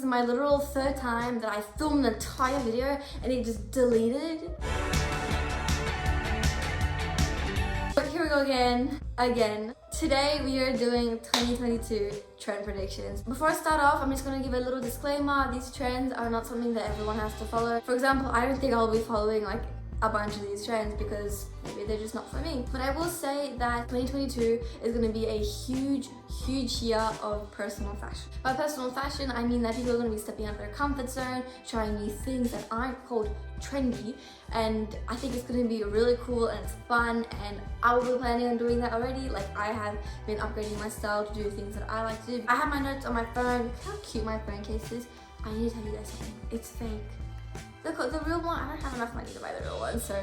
my literal third time that I filmed an entire video and it just deleted. But here we go again. Today we are doing 2022 trend predictions. Before I start off, I'm just going to give a little disclaimer. These trends are not something that everyone has to follow. For example, I don't think I'll be following like a bunch of these trends because maybe they're just not for me. But I will say that 2022 is going to be a huge year of personal fashion. By personal fashion, I mean that people are going to be stepping out of their comfort zone, trying new things that aren't called trendy, and I think it's going to be really cool and it's fun, and I will be planning on doing that already. Like, I have been upgrading my style to do things that I like to do. I have my notes on my phone. Look how cute my phone case is. I need to tell you guys something. It's fake. Look, the real one, I don't have enough money to buy the real one, so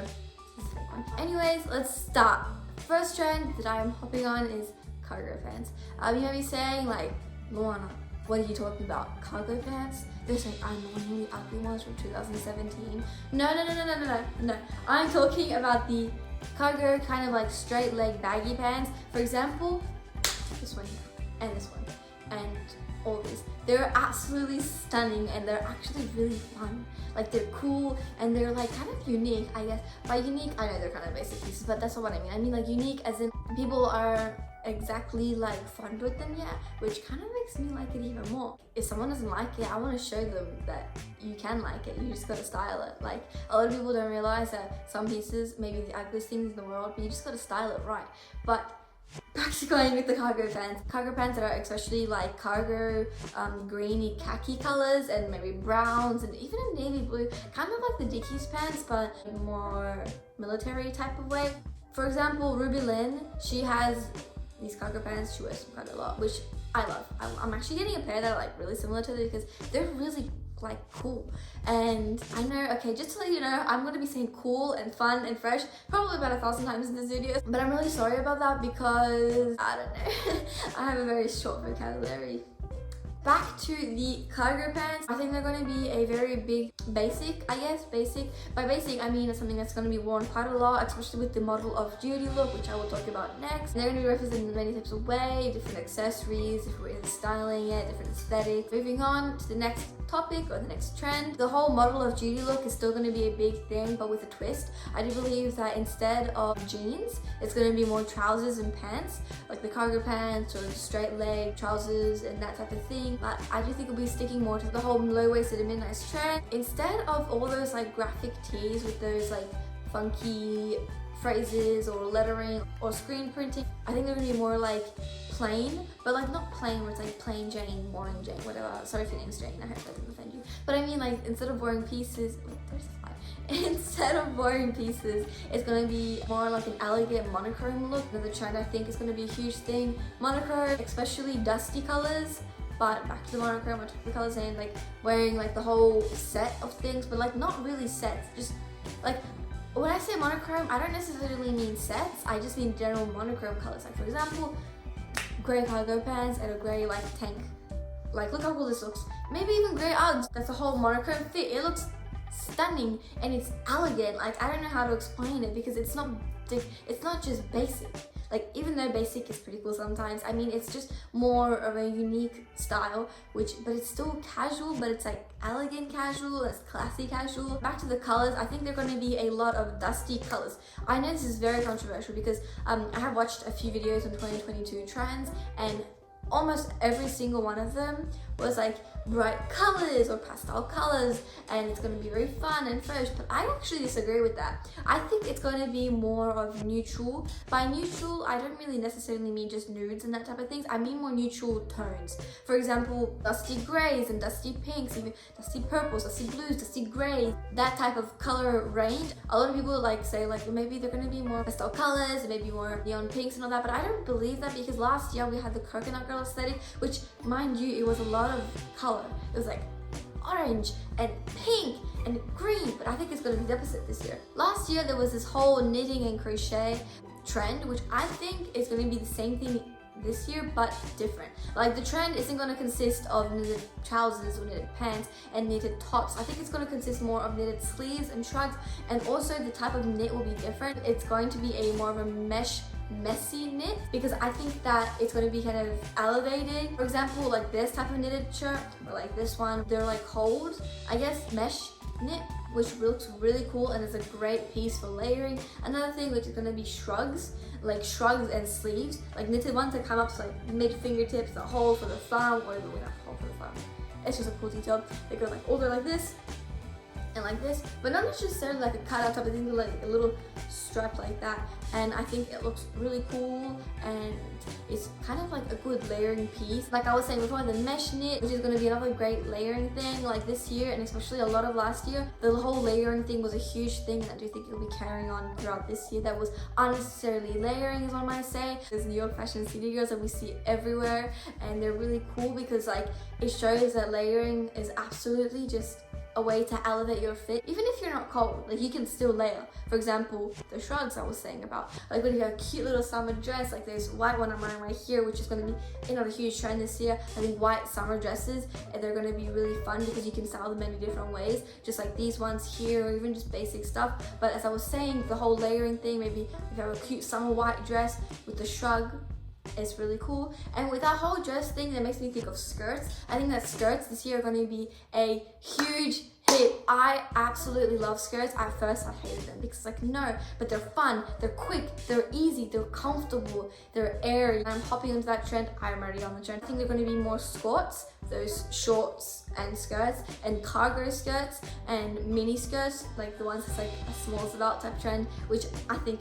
this is the fake one. Anyways, let's start. First trend that I'm hopping on is cargo pants. You might be saying like, Luana, what are you talking about? Cargo pants? There's like annoyingly ugly ones from 2017. No. I'm talking about the cargo kind of like straight leg baggy pants. For example, this one here, and this one, and all these. They're absolutely stunning and they're actually really fun. Like, they're cool and they're like kind of unique, I guess. By unique, I know they're kind of basic pieces, but that's not what I mean. I mean like unique as in people are exactly like fond with them yet, which kind of makes me like it even more. If someone doesn't like it, I want to show them that you can like it. You just gotta style it. Like, a lot of people don't realize that some pieces may be the ugliest things in the world, but you just gotta style it right. But back to going with the cargo pants. Cargo pants that are especially like cargo, greeny khaki colors and maybe browns and even a navy blue. Kind of like the Dickies pants, but more military type of way. For example, Ruby Lynn, she has these cargo pants. She wears them quite a lot, which I love. I'm actually getting a pair that are like really similar to them because they're really like cool. And I know, okay, just to let you know, I'm gonna be saying cool and fun and fresh probably about 1,000 times in this video, but I'm really sorry about that because I don't know. I have a very short vocabulary. Back to the cargo pants. I think they're going to be a very big basic, I guess. Basic. By basic, I mean it's something that's going to be worn quite a lot, especially with the model of duty look, which I will talk about next. And they're going to be represented in many types of ways, different accessories, different ways of styling it, different aesthetics. Moving on to the next topic or the next trend. The whole model of duty look is still going to be a big thing, but with a twist. I do believe that instead of jeans, it's going to be more trousers and pants, like the cargo pants or straight leg trousers and that type of thing. But I do think we'll be sticking more to the whole low-waisted and mid-rise trend. Instead of all those like graphic tees with those like funky phrases or lettering or screen printing, I think they're gonna be more like plain, but like not plain where it's like plain Jane, boring Jane, whatever. Sorry if your name's Jane, I hope that doesn't offend you. But I mean like instead of boring pieces, instead of boring pieces, it's going to be more like an elegant monochrome look. Another trend I think is going to be a huge thing. Monochrome, especially dusty colors. But back to the monochrome, I took the colors in, like wearing like the whole set of things, but like not really sets, just like when I say monochrome, I don't necessarily mean sets, I just mean general monochrome colors. Like for example, grey cargo pants and a grey like tank. Like look how cool this looks. Maybe even grey Uggs. That's a whole monochrome fit. It looks stunning and it's elegant. Like I don't know how to explain it because it's not just basic. Like, even though basic is pretty cool sometimes, I mean, it's just more of a unique style, but it's still casual, but it's like elegant casual, it's classy casual. Back to the colors, I think they're going to be a lot of dusty colors. I know this is very controversial because I have watched a few videos on 2022 trends, and almost every single one of them was like bright colors or pastel colors, and it's going to be very fun and fresh. But I actually disagree with that. I think it's going to be more of neutral. By neutral, I don't really necessarily mean just nudes and that type of things. I mean more neutral tones. For example, dusty grays and dusty pinks, even dusty purples, dusty blues, dusty grays, that type of color range. A lot of people like say like maybe they're going to be more pastel colors, maybe more neon pinks and all that, but I don't believe that because last year we had the coconut girl aesthetic, which mind you, it was a lot of color. It was like orange and pink and green, but I think it's going to be the opposite this year. Last year there was this whole knitting and crochet trend, which I think is going to be the same thing this year, but different. Like the trend isn't going to consist of knitted trousers or knitted pants and knitted tops. I think it's going to consist more of knitted sleeves and shrugs, and also the type of knit will be different. It's going to be a more of a messy knit, because I think that it's going to be kind of elevated. For example, like this type of knitted shirt or like this one, they're like cold, I guess, mesh knit, which looks really cool and is a great piece for layering. Another thing which is going to be shrugs, like shrugs and sleeves, like knitted ones that come up to like mid fingertips, a hole for the thumb, or even a hole for the thumb. It's just a cool detail. They go like all the way like this and like this, but not necessarily like a cutout type of thing, like a little strap like that. And I think it looks really cool, and it's kind of like a good layering piece. Like I was saying before, the mesh knit, which is going to be another great layering thing, like this year and especially a lot of last year, the whole layering thing was a huge thing, and I do think it'll be carrying on throughout this year. That was unnecessarily layering, is what I might say. There's New York fashion city girls that we see everywhere, and they're really cool because like it shows that layering is absolutely just a way to elevate your fit. Even if you're not cold, like you can still layer. For example, the shrugs I was saying about, like when you have a cute little summer dress, like there's white one I'm wearing right here, which is going to be another huge trend this year. I think white summer dresses, and they're going to be really fun because you can style them many different ways, just like these ones here, or even just basic stuff. But as I was saying, the whole layering thing, maybe if you have a cute summer white dress with the shrug, it's really cool. And with that whole dress thing, that makes me think of skirts. I think that skirts this year are going to be a huge hit. I absolutely love skirts. At first I hated them because like no, but they're fun, they're quick, they're easy, they're comfortable, they're airy. I'm hopping into that trend. I'm already on the trend. I think they're going to be more skirts, those shorts and skirts, and cargo skirts and mini skirts, like the ones that's like a small belt type trend, which I think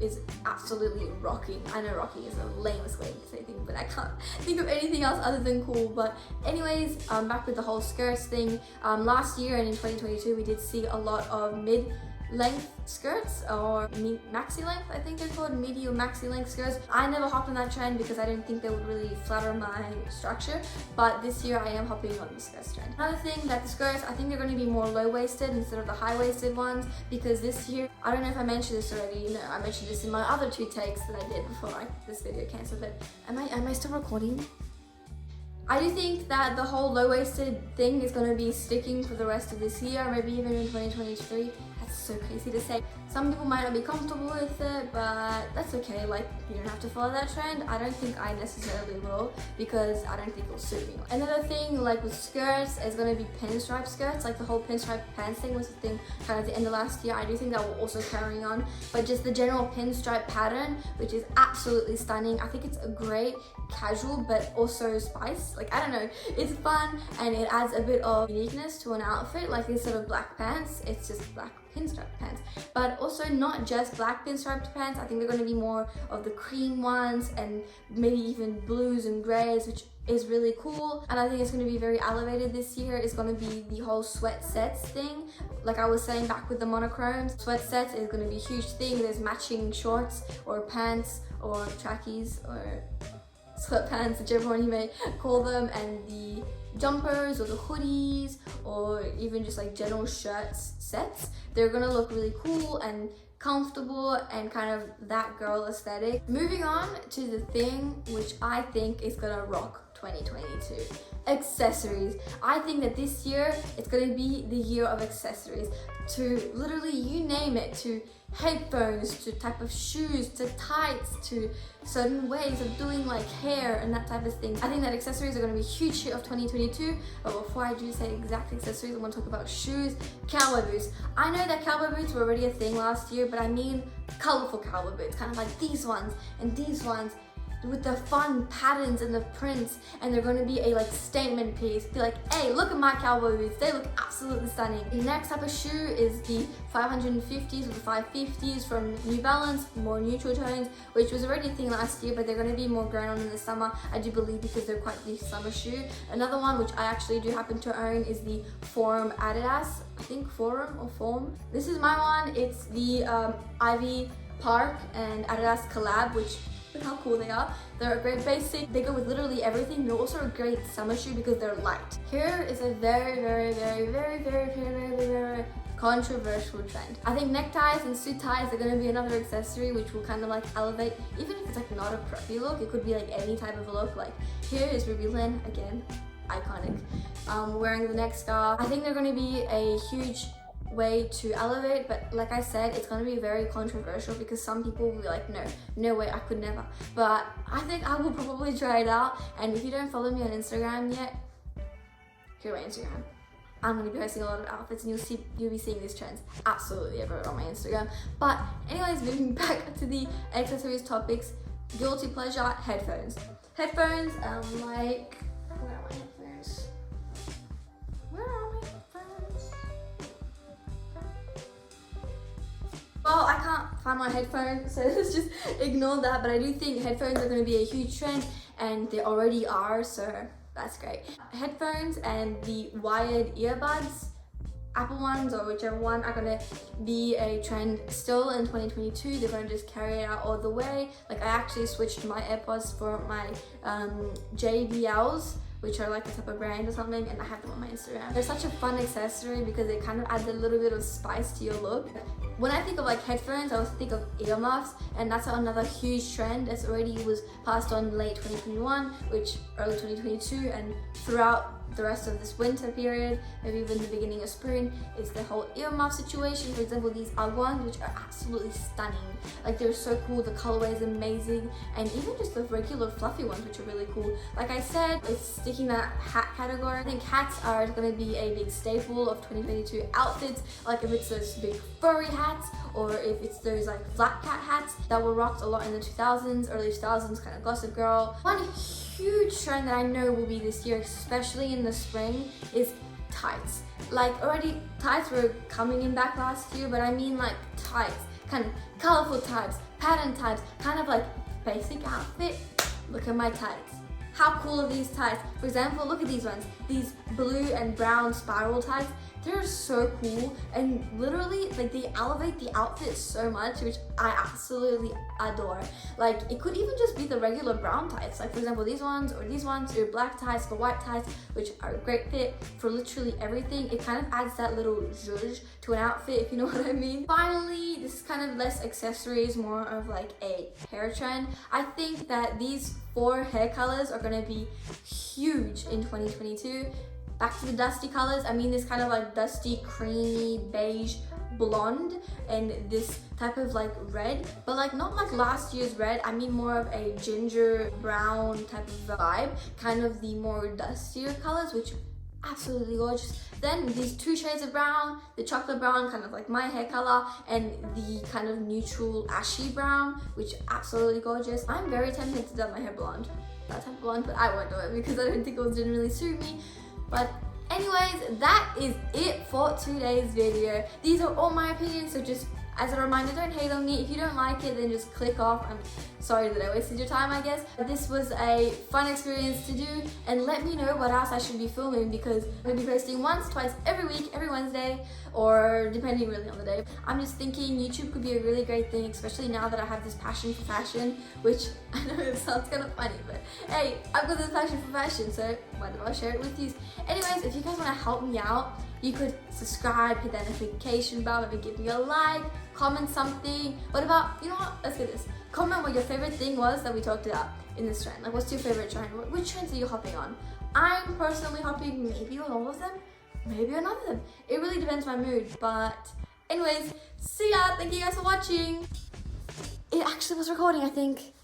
is absolutely rocking. I know rocking is the lamest way to say things, but I can't think of anything else other than cool. But anyways, back with the whole skirts thing. Last year and in 2022, we did see a lot of mid-length skirts, or maxi length, I think they're called, midi or maxi length skirts. I never hopped on that trend because I didn't think they would really flatter my structure, but this year I am hopping on the skirts trend. Another thing that the skirts, I think they're going to be more low-waisted instead of the high-waisted ones, because this year, I don't know if I mentioned this already, no, I mentioned this in my other 2 takes that I did before this video canceled, but am I still recording? I do think that the whole low-waisted thing is going to be sticking for the rest of this year, maybe even in 2023. That's so crazy to say. Some people might not be comfortable with it, but that's okay. Like, you don't have to follow that trend. I don't think I necessarily will, because I don't think it'll suit me. Another thing, like with skirts, is going to be pinstripe skirts. Like the whole pinstripe pants thing was the thing kind of at the end of last year. I do think that will also carry on, but just the general pinstripe pattern, which is absolutely stunning. I think it's a great casual, but also spice. Like, I don't know, it's fun and it adds a bit of uniqueness to an outfit. Like instead of black pants, it's just black pinstripe pants, but also not just black pinstriped pants. I think they're going to be more of the cream ones, and maybe even blues and grays, which is really cool. And I think it's going to be very elevated this year. It's going to be the whole sweat sets thing. Like I was saying back with the monochromes, sweat sets is going to be a huge thing. There's matching shorts or pants or trackies or sweatpants, whichever one you may call them, and the jumpers or the hoodies or even just like general shirts sets. They're gonna look really cool and comfortable and kind of that girl aesthetic. Moving on to the thing which I think is gonna rock 2022. Accessories. I think that this year it's gonna be the year of accessories, to literally you name it, to headphones, to type of shoes, to tights, to certain ways of doing like hair and that type of thing. I think that accessories are going to be a huge hit of 2022, but before I do say exact accessories, I want to talk about shoes. Cowboy boots. I know that cowboy boots were already a thing last year, but I mean colorful cowboy boots, kind of like these ones and these ones, with the fun patterns and the prints, and they're going to be a like statement piece. Be like, hey, look at my cowboy boots, they look absolutely stunning. The next type of shoe is the 550s or the 550s from New Balance, more neutral tones, which was already a thing last year, but they're going to be more going on in the summer, I do believe, because they're quite the summer shoe. Another one which I actually do happen to own is the Forum Adidas. I think Forum or Form. This is my one. It's the Ivy Park and Adidas collab, which look how cool they are. They're a great basic. They go with literally everything. They're also a great summer shoe because they're light. Here is a very controversial trend. I think neckties and suit ties are going to be another accessory which will kind of like elevate, even if it's like not a preppy look, it could be like any type of a look. Like here is Ruby Lynn, again, iconic, wearing the neck scarf. I think they're going to be a huge way to elevate, but like I said, it's going to be very controversial because some people will be like, no way, I could never. But I think I will probably try it out. And if you don't follow me on Instagram yet, here's my Instagram. I'm going to be posting a lot of outfits and you'll be seeing these trends absolutely everywhere on my Instagram. But anyways, moving back to the accessories topics, guilty pleasure, headphones. Headphones, like, where are my headphones? Where are my headphones? Well, I can't find my headphones, so let's just ignore that. But I do think headphones are going to be a huge trend, and they already are, so that's great. Headphones and the wired earbuds, Apple ones or whichever one, are going to be a trend still in 2022. They're going to just carry it out all the way. Like I actually switched my AirPods for my JBLs, which are like a type of brand or something, and I have them on my Instagram. They're such a fun accessory because it kind of adds a little bit of spice to your look. When I think of like headphones, I also think of earmuffs, and that's another huge trend. It's already was passed on late 2021, which early 2022, and throughout the rest of this winter period, maybe even the beginning of spring, is the whole earmuff situation. For example, these UGG ones, which are absolutely stunning. Like they're so cool, the colorway is amazing, and even just the regular fluffy ones, which are really cool. Like I said, it's sticking that hat category. I think hats are going to be a big staple of 2022 outfits. Like if it's those big furry hats, or if it's those like flat cap hats that were rocked a lot in the 2000s, early 2000s, kind of gossip girl. One huge trend that I know will be this year, especially in the spring, is tights. Like already tights were coming in back last year, but I mean like tights, kind of colorful tights, pattern tights, kind of like basic outfit. Look at my tights. How cool are these tights? For example, look at these ones, these blue and brown spiral tights. They're so cool, and literally like they elevate the outfit so much, which I absolutely adore. Like it could even just be the regular brown tights, like for example these ones, or black tights, or white tights, which are a great fit for literally everything. It kind of adds that little zhuzh to an outfit, if you know what I mean. Finally, this is kind of less accessories, more of like a hair trend. I think that these 4 hair colors are going to be huge in 2022. Back to the dusty colors, I mean this kind of like dusty, creamy, beige, blonde, and this type of like red, but like not like last year's red. I mean more of a ginger brown type of vibe, kind of the more dustier colors, which are absolutely gorgeous. Then these 2 shades of brown, the chocolate brown, kind of like my hair color, and the kind of neutral ashy brown, which are absolutely gorgeous. I'm very tempted to dye my hair blonde, that type of blonde, but I won't do it because I don't think it will generally suit me. But anyways, that is it for today's video. These are all my opinions, so just as a reminder, don't hate on me. If you don't like it, then just click off. I'm sorry that I wasted your time, I guess. This was a fun experience to do, and let me know what else I should be filming, because I'm going to be posting once, twice every week, every Wednesday, or depending really on the day. I'm just thinking YouTube could be a really great thing, especially now that I have this passion for fashion, which I know it sounds kind of funny, but hey, I've got this passion for fashion, so why don't I share it with you? Anyways, if you guys want to help me out, you could subscribe, hit that notification bell, maybe give me a like, comment something. What about, you know what, let's do this. Comment what your favorite thing was that we talked about in this trend. Like, what's your favorite trend? Which trends are you hopping on? I'm personally hopping maybe on all of them, maybe on none of them. It really depends on my mood, but anyways, see ya. Thank you guys for watching. It actually was recording, I think.